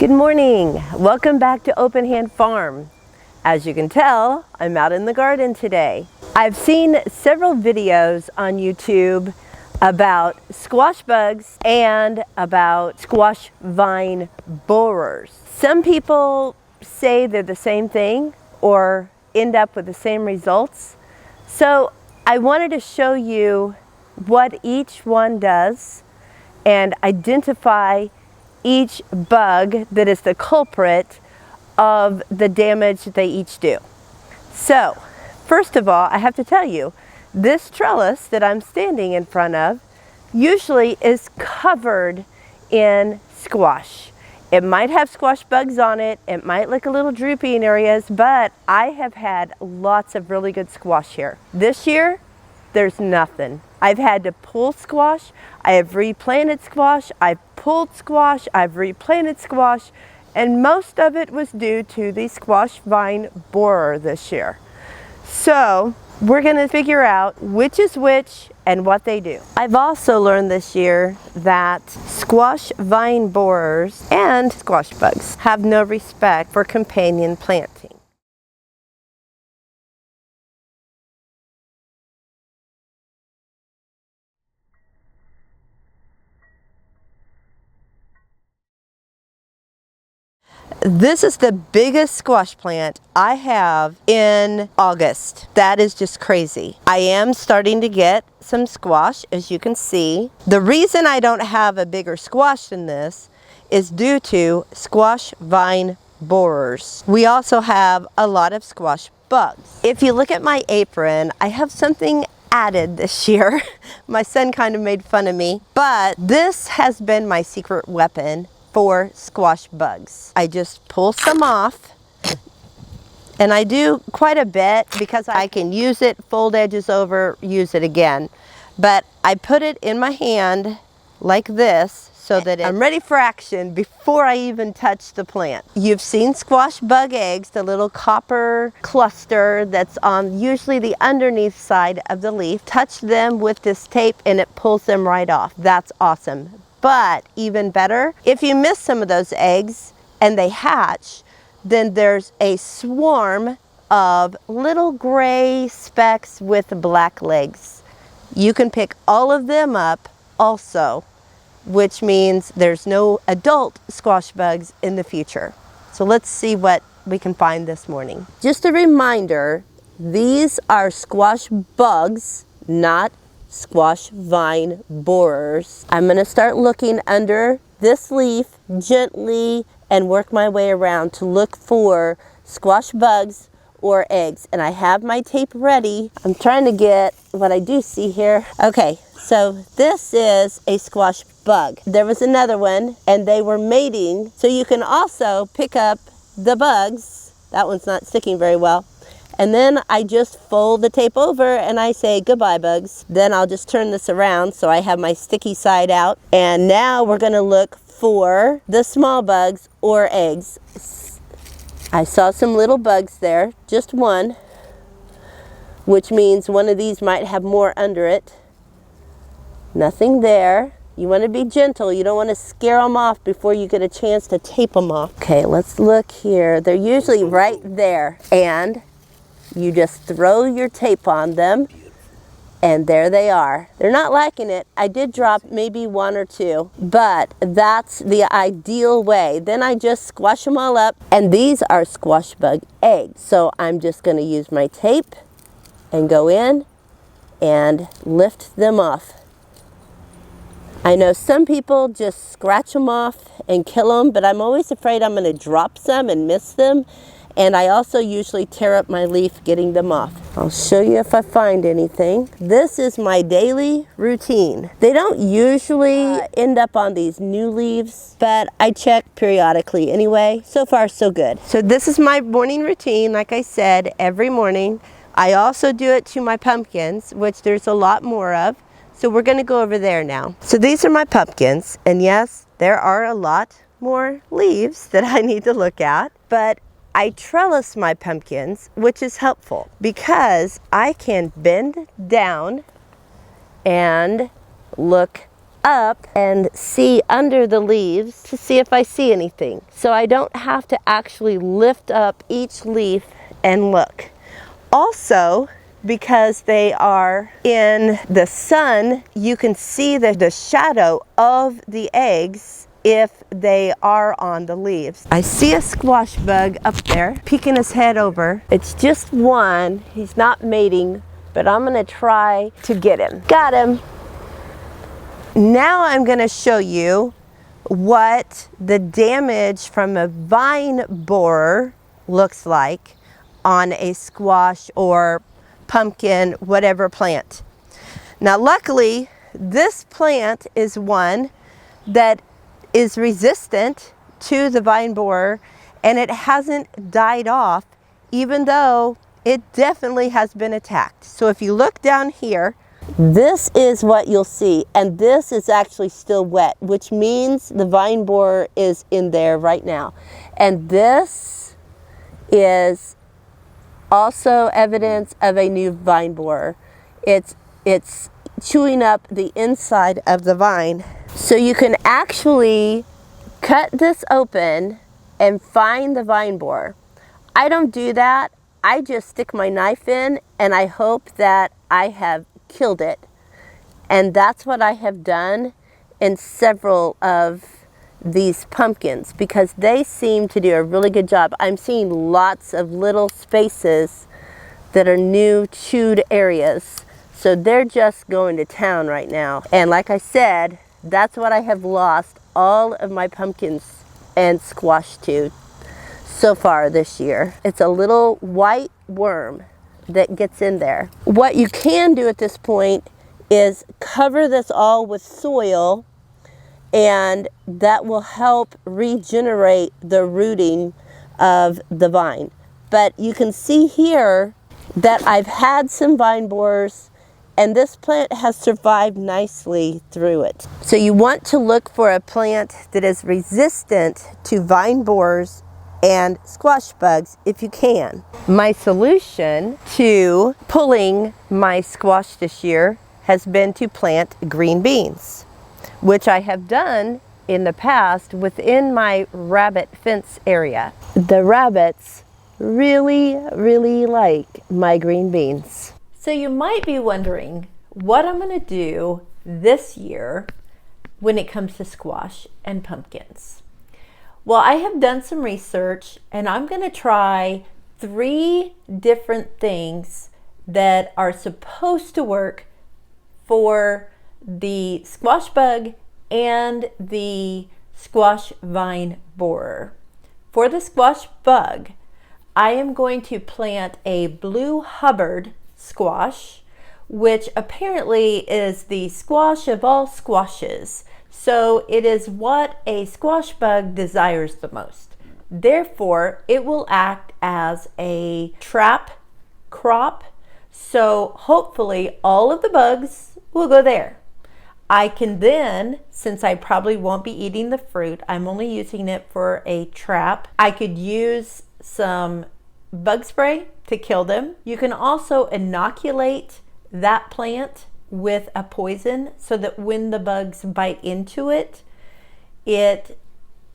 Good morning. Welcome back to Open Hand Farm. As you can tell, I'm out in the garden today. I've seen several videos on YouTube about squash bugs and about squash vine borers. Some people say they're the same thing or end up with the same results. So I wanted to show you what each one does and identify each bug that is the culprit of the damage they each do. So, first of all, I have to tell you, this trellis that I'm standing in front of usually is covered in squash. It might have squash bugs on it, it might look a little droopy in areas, but I have had lots of really good squash here. This year, there's nothing. I've had to pull squash, I have replanted squash, I've pulled squash, I've replanted squash, and most of it was due to the squash vine borer this year. So we're gonna figure out which is which and what they do. I've also learned this year that squash vine borers and squash bugs have no respect for companion planting. This is the biggest squash plant I have in August. That is just crazy. I am starting to get some squash, as you can see. The reason I don't have a bigger squash than this is due to squash vine borers. We also have a lot of squash bugs. If you look at my apron, I have something added this year. My son kind of made fun of me, but this has been my secret weapon for squash bugs. I just pull some off, and I do quite a bit because I can use it, fold edges over, use it again. But I put it in my hand like this so that I'm ready for action before I even touch the plant. You've seen squash bug eggs, the little copper cluster that's on usually the underneath side of the leaf. Touch them with this tape and it pulls them right off. That's awesome. But even better, if you miss some of those eggs and they hatch, then there's a swarm of little gray specks with black legs. You can pick all of them up also, which means there's no adult squash bugs in the future. So let's see what we can find this morning. Just a reminder, these are squash bugs, not squash vine borers. I'm going to start looking under this leaf gently and work my way around to look for squash bugs or eggs. And I have my tape ready. I'm trying to get what I do see here. Okay, so this is a squash bug. There was another one and they were mating. So you can also pick up the bugs. That one's not sticking very well. And then I just fold the tape over and I say goodbye bugs. Then I'll just turn this around so I have my sticky side out. And now we're gonna look for the small bugs or eggs. I saw some little bugs there, just one, which means one of these might have more under it. Nothing there. You want to be gentle. You don't want to scare them off before you get a chance to tape them off. Okay, let's look here. They're usually right there. And you just throw your tape on them, and there they are. They're not liking it. I did drop maybe one or two, but that's the ideal way. Then I just squash them all up, and these are squash bug eggs. So I'm just going to use my tape and go in and lift them off. I know some people just scratch them off and kill them, but I'm always afraid I'm going to drop some and miss them. And I also usually tear up my leaf getting them off. I'll show you if I find anything. This is my daily routine. They don't usually end up on these new leaves, but I check periodically anyway. So far, so good. So this is my morning routine, like I said, every morning. I also do it to my pumpkins, which there's a lot more of. So we're gonna go over there now. So these are my pumpkins, and yes, there are a lot more leaves that I need to look at, but I trellis my pumpkins, which is helpful because I can bend down and look up and see under the leaves to see if I see anything. So I don't have to actually lift up each leaf and look. Also, because they are in the sun, you can see the shadow of the eggs if they are on the leaves. I see a squash bug up there peeking his head over. It's just one. He's not mating, but I'm gonna try to get him. Got him. Now I'm gonna show you what the damage from a vine borer looks like on a squash or pumpkin, whatever plant. Now luckily, this plant is one that is resistant to the vine borer, and it hasn't died off, even though it definitely has been attacked. So if you look down here, this is what you'll see, and this is actually still wet, which means the vine borer is in there right now. And this is also evidence of a new vine borer. It's chewing up the inside of the vine. So you can actually cut this open and find the vine borer. I don't do that. I just stick my knife in and I hope that I have killed it. And that's what I have done in several of these pumpkins, because they seem to do a really good job. I'm seeing lots of little spaces that are new chewed areas. So they're just going to town right now. And like I said, that's what I have lost all of my pumpkins and squash to so far this year. It's a little white worm that gets in there. What you can do at this point is cover this all with soil, and that will help regenerate the rooting of the vine. But you can see here that I've had some vine borers, and this plant has survived nicely through it. So you want to look for a plant that is resistant to vine borers and squash bugs if you can. My solution to pulling my squash this year has been to plant green beans, which I have done in the past within my rabbit fence area. The rabbits really like my green beans. So you might be wondering what I'm going to do this year when it comes to squash and pumpkins. Well, I have done some research and I'm going to try 3 different things that are supposed to work for the squash bug and the squash vine borer. For the squash bug, I am going to plant a blue Hubbard squash, which apparently is the squash of all squashes. So it is what a squash bug desires the most. Therefore, it will act as a trap crop. So hopefully all of the bugs will go there. I can then, since I probably won't be eating the fruit, I'm only using it for a trap. I could use some bug spray to kill them. You can also inoculate that plant with a poison so that when the bugs bite into it, it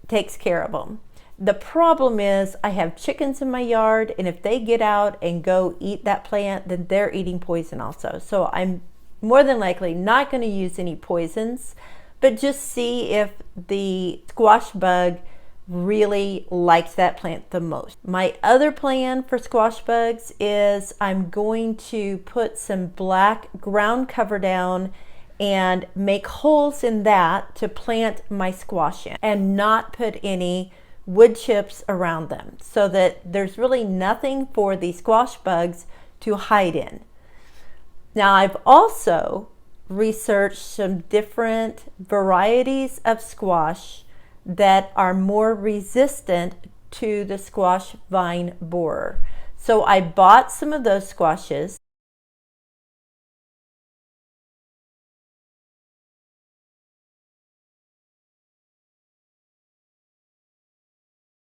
takes care of them. The problem is I have chickens in my yard, and if they get out and go eat that plant, then they're eating poison also. So I'm more than likely not going to use any poisons, but just see if the squash bug really likes that plant the most. My other plan for squash bugs is I'm going to put some black ground cover down and make holes in that to plant my squash in, and not put any wood chips around them, so that there's really nothing for the squash bugs to hide in. Now, I've also researched some different varieties of squash that are more resistant to the squash vine borer. So I bought some of those squashes.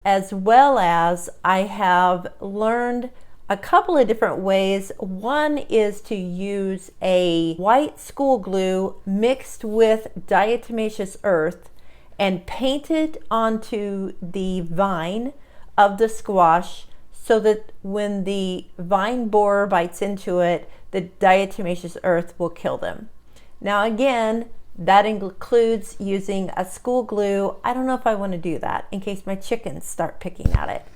As well as I have learned a couple of different ways. One is to use a white school glue mixed with diatomaceous earth and paint it onto the vine of the squash so that when the vine borer bites into it, the diatomaceous earth will kill them. Now again, that includes using a school glue. I don't know if I want to do that in case my chickens start picking at it.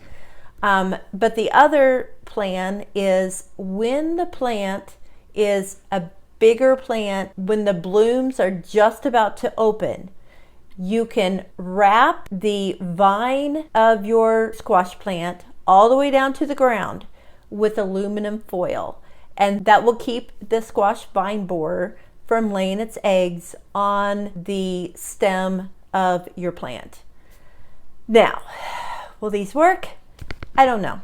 But the other plan is when the plant is a bigger plant, when the blooms are just about to open, you can wrap the vine of your squash plant all the way down to the ground with aluminum foil. And that will keep the squash vine borer from laying its eggs on the stem of your plant. Now, will these work? I don't know.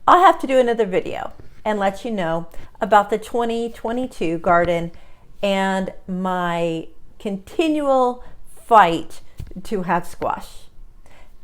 I'll have to do another video and let you know about the 2022 garden and my continual fight to have squash.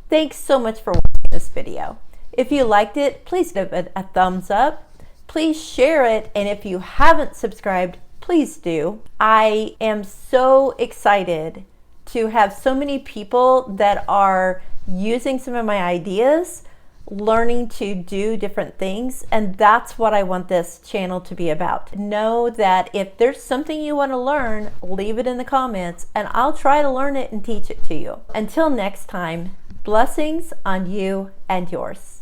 Thanks so much for watching this video. If you liked it, please give it a thumbs up. Please share it, and if you haven't subscribed, please do. I am so excited to have so many people that are using some of my ideas, learning to do different things, and that's what I want this channel to be about. Know that if there's something you want to learn, leave it in the comments and I'll try to learn it and teach it to you. Until next time, blessings on you and yours.